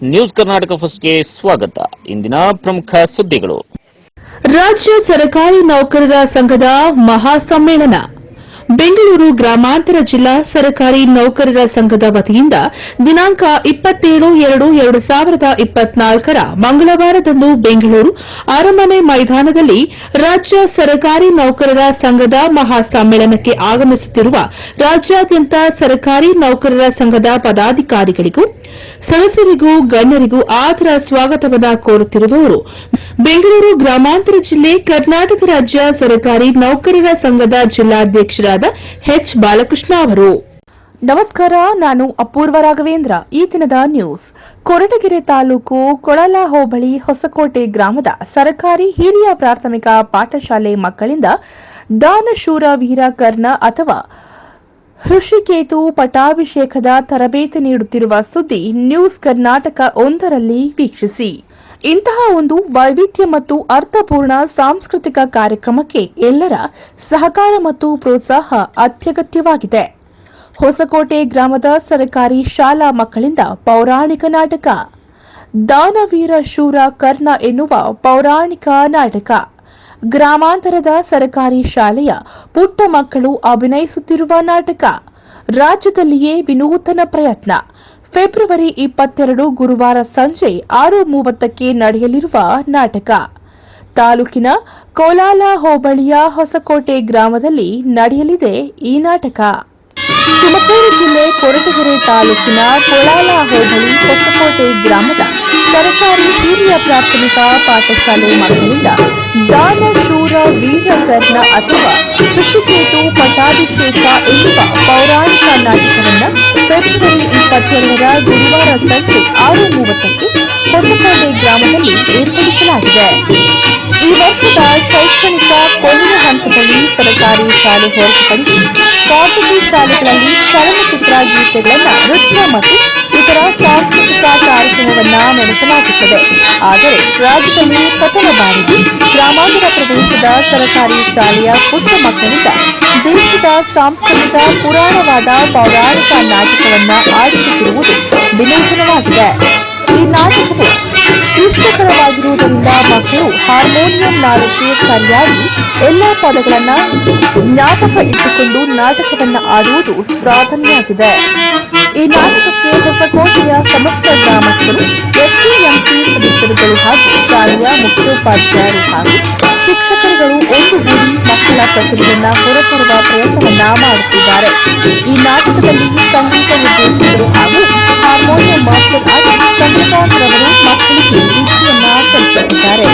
News Karnataka ಫಸ್ಟ್ಗೆ ಸ್ವಾಗತ. ಇಂದಿನ ಪ್ರಮುಖ ಸುದ್ದಿಗಳು. ರಾಜ್ಯ ಸರ್ಕಾರಿ ನೌಕರರ ಸಂಘದ ಮಹಾಸಮ್ಮೇಳನ. ಬೆಂಗಳೂರು ಗ್ರಾಮಾಂತರ ಜಿಲ್ಲಾ ಸರ್ಕಾರಿ ನೌಕರರ ಸಂಘದ ವತಿಯಿಂದ ದಿನಾಂಕ 27/2/2024 ಮಂಗಳವಾರದಂದು ಬೆಂಗಳೂರು ಅರಮನೆ ಮೈದಾನದಲ್ಲಿ ರಾಜ್ಯ ಸರ್ಕಾರಿ ನೌಕರರ ಸಂಘದ ಮಹಾಸಮ್ಮೇಳನಕ್ಕೆ ಆಗಮಿಸುತ್ತಿರುವ ರಾಜ್ಯಾದ್ಯಂತ ಸರ್ಕಾರಿ ನೌಕರರ ಸಂಘದ ಪದಾಧಿಕಾರಿಗಳಿಗೂ ಸದಸ್ಯರಿಗೂ ಗಣ್ಯರಿಗೂ ಆದರ ಸ್ವಾಗತವನ್ನು ಕೋರುತ್ತಿರುವವರು ಬೆಂಗಳೂರು ಗ್ರಾಮಾಂತರ ಜಿಲ್ಲೆ ಕರ್ನಾಟಕ ರಾಜ್ಯ ಸರ್ಕಾರಿ ನೌಕರರ ಸಂಘದ ಜಿಲ್ಲಾಧ್ಯಕ್ಷರಾದ ಎಚ್ ಬಾಲಕೃಷ್ಣ ಅವರು. ನಮಸ್ಕಾರ, ನಾನು ಅಪೂರ್ವ ರಾಘವೇಂದ್ರ. ಈ ದಿನದ ನ್ಯೂಸ್. ಕೊರಟಗೆರೆ ತಾಲೂಕು ಕೊಳಲ ಹೋಬಳಿ ಹೊಸಕೋಟೆ ಗ್ರಾಮದ ಸರ್ಕಾರಿ ಹಿರಿಯ ಪ್ರಾಥಮಿಕ ಪಾಠಶಾಲೆ ಮಕ್ಕಳಿಂದ ದಾನಶೂರ ವೀರ ಕರ್ಣ ಅಥವಾ ಹೃಷಿಕೇತು ಪಟ್ಟಾಭಿಷೇಕದ ತರಬೇತಿ ನೀಡುತ್ತಿರುವ ಸುದ್ದಿ ನ್ಯೂಸ್ ಕರ್ನಾಟಕ ಒಂದರಲ್ಲಿ ವೀಕ್ಷಿಸಿ. ಇಂತಹ ಒಂದು ವೈವಿಧ್ಯ ಮತ್ತು ಅರ್ಥಪೂರ್ಣ ಸಾಂಸ್ಕೃತಿಕ ಕಾರ್ಯಕ್ರಮಕ್ಕೆ ಎಲ್ಲರ ಸಹಕಾರ ಮತ್ತು ಪ್ರೋತ್ಸಾಹ ಅತ್ಯಗತ್ಯವಾಗಿದೆ. ಹೊಸಕೋಟೆ ಗ್ರಾಮದ ಸರ್ಕಾರಿ ಶಾಲಾ ಮಕ್ಕಳಿಂದ ಪೌರಾಣಿಕ ನಾಟಕ ದಾನವೀರ ಶೂರ ಕರ್ಣ ಎನ್ನುವ ಪೌರಾಣಿಕ ನಾಟಕ. ಗ್ರಾಮಾಂತರದ ಸರ್ಕಾರಿ ಶಾಲೆಯ ಪುಟ್ಟ ಮಕ್ಕಳು ಅಭಿನಯಿಸುತ್ತಿರುವ ನಾಟಕ. ರಾಜ್ಯದಲ್ಲಿಯೇ ವಿನೂತನ ಪ್ರಯತ್ನ. ಫೆಬ್ರವರಿ 22 ಗುರುವಾರ ಸಂಜೆ 6:30ಕ್ಕೆ ನಡೆಯಲಿರುವ ನಾಟಕ. ತಾಲೂಕಿನ ಕೋಲಾಲ ಹೋಬಳಿಯ ಹೊಸಕೋಟೆ ಗ್ರಾಮದಲ್ಲಿ ನಡೆಯಲಿದೆ ಈ ನಾಟಕ. ತುಮಕೂರು ಜಿಲ್ಲೆ ಕೊರಟಗೆರೆ ತಾಲೂಕಿನ ಕೋಲಾಲ ಹೋಬಳಿ ಹೊಸಕೋಟೆ ಗ್ರಾಮದ ಸರ್ಕಾರಿ ಹಿರಿಯ ಪ್ರಾಥಮಿಕ ಪಾಠಶಾಲೆ ಮಕ್ಕಳಿಂದ ದಾನಶೂರ ವೀರ ಕರ್ಣ ಅಥವಾ ಹೃಷಿಕೇತು ಪಟ್ಟಾಭಿಷೇಕ ಎನ್ನುವ ಪೌರಾಣಿಕ ನಾಟಕವನ್ನು ಫೆಬ್ರವರಿ 22ರ ಗುರುವಾರ ಸಂಜೆ 6:30ಕ್ಕೆ ಹೊಸಕೋಟೆ ಗ್ರಾಮದಲ್ಲಿ ಏರ್ಪಡಿಸಲಾಗಿದೆ. ಈ ವರ್ಷದ ಶೈಕ್ಷಣಿಕ ಕೊನೆಯ ಹಂತದಲ್ಲಿ ಸರ್ಕಾರಿ ಶಾಲೆ ಹೊರತುಪಡಿಸಿ ಖಾಸಗಿ ಶಾಲೆಗಳಲ್ಲಿ ಚಲನಚಿತ್ರ ಗೀತೆಗಳನ್ನು ನೃತ್ಯ ಮತ್ತು ಇತರ ಸಾಂಸ್ಕೃತಿಕ ಕಾರ್ಯಕ್ರಮವನ್ನು ನಡೆಸಲಾಗುತ್ತದೆ. ಆದರೆ ರಾಜ್ಯದಲ್ಲಿ ಪ್ರಥಮ ಬಾರಿಗೆ ಗ್ರಾಮಾಂತರ ಪ್ರದೇಶದ ಸರ್ಕಾರಿ ಶಾಲೆಯ ಪುಟ್ಟ ಮಕ್ಕಳಿಂದ ದೇಶದ ಸಾಂಸ್ಕೃತಿಕ ಪುರಾಣವಾದ ಪೌರಾಣಿಕ ನಾಟಕವನ್ನು ಆಡಿಸುತ್ತಿರುವುದು ವಿನೂತನವಾಗಿದೆ. ಈ ನಾಟಕವು ಕ್ಲಿಷ್ಟಕರವಾಗಿರುವುದರಿಂದ ಮಕ್ಕಳು ಹಾರ್ಮೋನಿಯಂ ನಾದಕ್ಕೆ ಸರಿಯಾಗಿ ಎಲ್ಲಾ ಪದಗಳನ್ನು ಜ್ಞಾಪಕ ಇಟ್ಟುಕೊಂಡು ನಾಟಕವನ್ನು ಆಡುವುದು ಸಾಧನೆಯಾಗಿದೆ. ಈ ನಾಟಕಕ್ಕೆ ಹೊಸಕೋಟೆಯ ಸಮಸ್ತ ಗ್ರಾಮಸ್ಥರು, ಎಸ್ಡಿಎಂಸಿ ಸದಸ್ಯರುಗಳು ಹಾಗೂ ಶಾಲೆಯ ಮುಖ್ಯೋಪಾಧ್ಯಾಯರು ಹಾಗೂ ಶಿಕ್ಷಕರುಗಳು ಒಂದುಗೂಡಿ ಮಕ್ಕಳ ಪ್ರತಿಭೆಯನ್ನು ಹೊರತರುವ ಪ್ರಯತ್ನವನ್ನ ಮಾಡುತ್ತಿದ್ದಾರೆ. ಈ ನಾಟಕದಲ್ಲಿ ಸಂಗೀತ ನಿರ್ದೇಶಕರು ಹಾಗೂ ಹಾರ್ಮೋನಿಯಂ ಮಾಸ್ಟರ್ ಆಗಿ ಚಂದ್ರಕಾಂತ್ ರವರು ಮಕ್ಕಳಿಗೆ ವಿದ್ಯೆಯನ್ನ ಕಲಿಸುತ್ತಿದ್ದಾರೆ.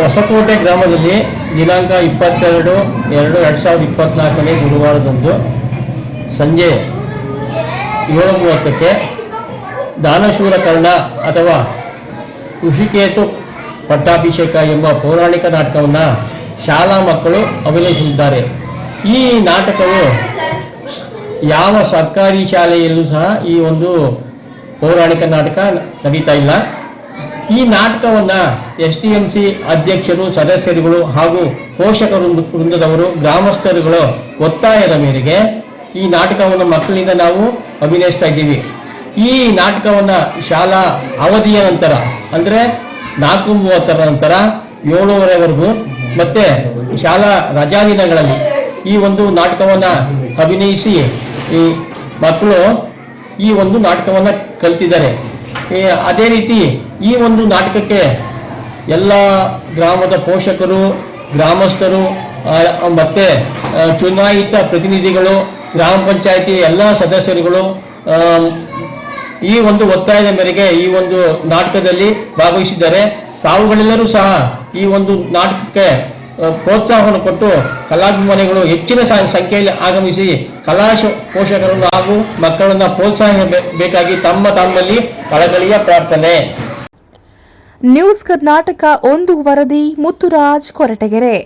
ಹೊಸಕೋಟೆ ಗ್ರಾಮದಲ್ಲಿ ದಿನಾಂಕ 22/2/2024 ಗುರುವಾರದಂದು ಸಂಜೆ 7:30ಕ್ಕೆ ದಾನಶೂರ ಕರ್ಣ ಅಥವಾ ಋಷಿಕೇತು ಪಟ್ಟಾಭಿಷೇಕ ಎಂಬ ಪೌರಾಣಿಕ ನಾಟಕವನ್ನು ಶಾಲಾ ಮಕ್ಕಳು ಅಭಿನಯಿಸಲಿದ್ದಾರೆ. ಈ ನಾಟಕವು ಯಾವ ಸರ್ಕಾರಿ ಶಾಲೆಯಲ್ಲೂ ಸಹ ಈ ಒಂದು ಪೌರಾಣಿಕ ನಾಟಕ ನಡೀತಾ ಇಲ್ಲ. ಈ ನಾಟಕವನ್ನು STMC ಅಧ್ಯಕ್ಷರು, ಸದಸ್ಯರುಗಳು ಹಾಗೂ ಪೋಷಕ ವೃಂದದವರು, ಗ್ರಾಮಸ್ಥರುಗಳು ಒತ್ತಾಯದ ಮೇರೆಗೆ ಈ ನಾಟಕವನ್ನು ಮಕ್ಕಳಿಂದ ನಾವು ಅಭಿನಯಿಸ್ತಾ ಇದ್ದೀವಿ. ಈ ನಾಟಕವನ್ನು ಶಾಲಾ ಅವಧಿಯ ನಂತರ ಅಂದರೆ 4:30 ನಂತರ 7:30ವರೆಗೂ ಮತ್ತು ಶಾಲಾ ರಜಾ ದಿನಗಳಲ್ಲಿ ಈ ಒಂದು ನಾಟಕವನ್ನು ಅಭಿನಯಿಸಿ ಈ ಮಕ್ಕಳು ಈ ಒಂದು ನಾಟಕವನ್ನು ಕಲ್ತಿದ್ದಾರೆ. ಅದೇ ರೀತಿ ಈ ಒಂದು ನಾಟಕಕ್ಕೆ ಎಲ್ಲ ಗ್ರಾಮದ ಪೋಷಕರು, ಗ್ರಾಮಸ್ಥರು ಮತ್ತು ಚುನಾಯಿತ ಪ್ರತಿನಿಧಿಗಳು, ಗ್ರಾಮ ಪಂಚಾಯಿತಿ ಎಲ್ಲ ಸದಸ್ಯರುಗಳು ಈ ಒಂದು ಒತ್ತಾಯದ ಮೇರೆಗೆ ಈ ಒಂದು ನಾಟಕದಲ್ಲಿ ಭಾಗವಹಿಸಿದ್ದಾರೆ. ತಾವುಗಳೆಲ್ಲರೂ ಸಹ ಈ ಒಂದು ನಾಟಕಕ್ಕೆ ಪ್ರೋತ್ಸಾಹವನ್ನು ಕೊಟ್ಟು ಕಲಾಭಿಮಾನಿಗಳು ಹೆಚ್ಚಿನ ಸಂಖ್ಯೆಯಲ್ಲಿ ಆಗಮಿಸಿ ಕಲಾ ಪೋಷಕರನ್ನು ಹಾಗೂ ಮಕ್ಕಳನ್ನು ಪ್ರೋತ್ಸಾಹಿಸಬೇಕಾಗಿ ತಮ್ಮಲ್ಲಿ ಕಳಕಳಿಯ ಪ್ರಾರ್ಥನೆ. ನ್ಯೂಸ್ ಕರ್ನಾಟಕ 1 ವರದಿ ಮುತ್ತುರಾಜ್ ಕೊರಟಗೆರೆ.